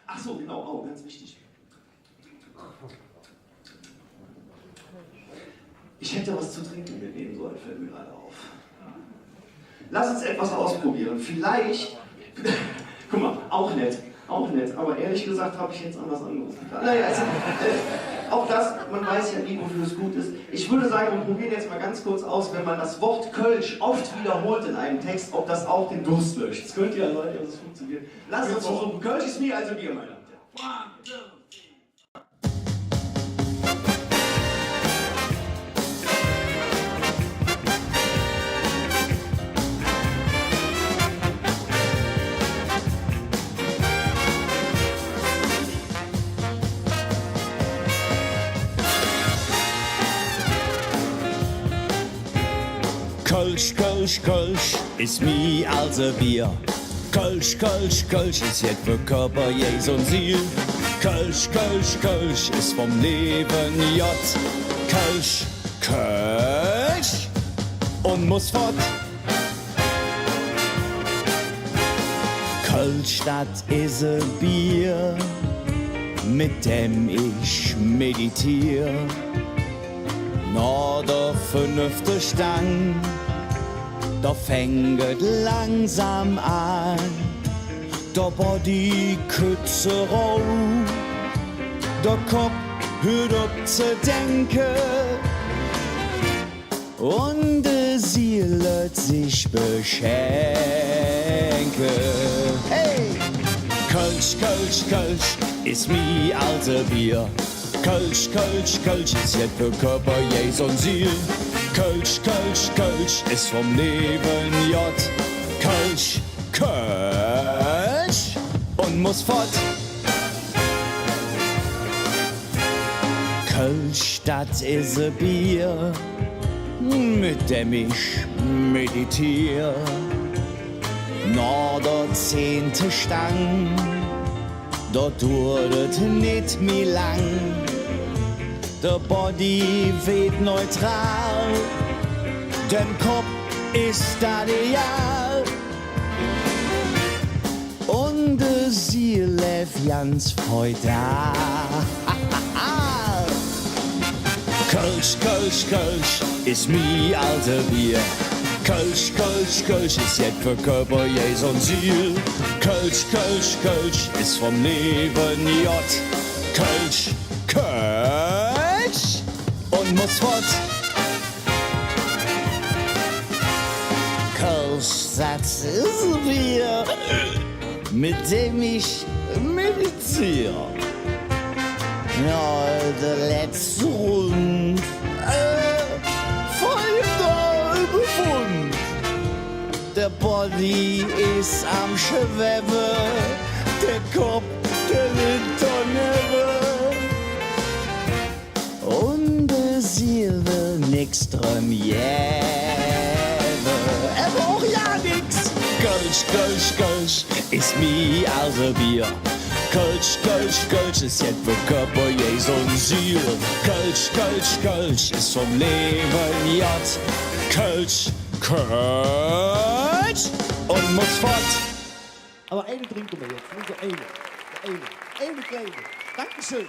Ach so, genau, oh, ganz wichtig. Ich hätte was zu trinken mitnehmen sollen, fällt mir gerade auf. Lass uns etwas ausprobieren. Vielleicht, guck mal, auch nett, aber ehrlich gesagt habe ich jetzt anders angerufen. Naja, also, auch das, man weiß ja nie, wofür es gut ist. Ich würde sagen, wir probieren jetzt mal ganz kurz aus, wenn man das Wort Kölsch oft wiederholt in einem Text, ob das auch den Durst löscht. Das könnt ihr ja, Leute, dass es funktioniert. Lasst uns versuchen. Kölsch ist mir, also Bier, meine Damen und Herren. 1, 2, 3. Kölsch, Kölsch, Kölsch ist mi also Bier. Kölsch, Kölsch, Kölsch ist jet für Körper, Jes und Ziel. Kölsch, Kölsch, Kölsch ist vom Leben J. Kölsch, Kölsch und muss fort. Kölsch, das is a Bier, mit dem ich meditiere. Na, der 5. Stang, da fängt langsam an, der Body kütze rau, der Kopf hört auf zu denken und die Seele sich beschenken. Hey! Kölsch, Kölsch, Kölsch ist mi alte Bier. Kölsch, Kölsch, Kölsch ist jet für Körper, Jes und Ziel. Kölsch, Kölsch, Kölsch ist vom Leben J. Kölsch, Kölsch und muss fort. Kölsch, das is a Bier, mit dem ich meditiere. Na, der 10. Stang, dort dauert nicht mehr lang. Der Body weht neutral, den Kopf ist ideal. Und die Seele lebt ganz feudal. Kölsch, Kölsch, Kölsch ist mi alte Bier. Kölsch, Kölsch, Kölsch ist jet für Körper, Jes und Ziel. Kölsch, Kölsch, Kölsch ist vom Leben J. Kölsch, Kölsch und muss fort. Kölsch, das ist ein Bier, mit dem ich meditiere. Ja, der letzte Rund, Feuer befund. Der Body ist am Schwebe, der Kopf, der liegt daneben. Und die Seele nix drum jäbe. Braucht ja nix. Kölsch, Kölsch, Kölsch ist mi also Bier. Kölsch, Kölsch, Kölsch ist jet für Körper, Jes und Ziel. Kölsch, Kölsch, Kölsch ist vom Leben J. Kölsch, Kölsch und muss fort. Aber eine trinken wir jetzt, nur so eine. Eine kleine. Dankeschön.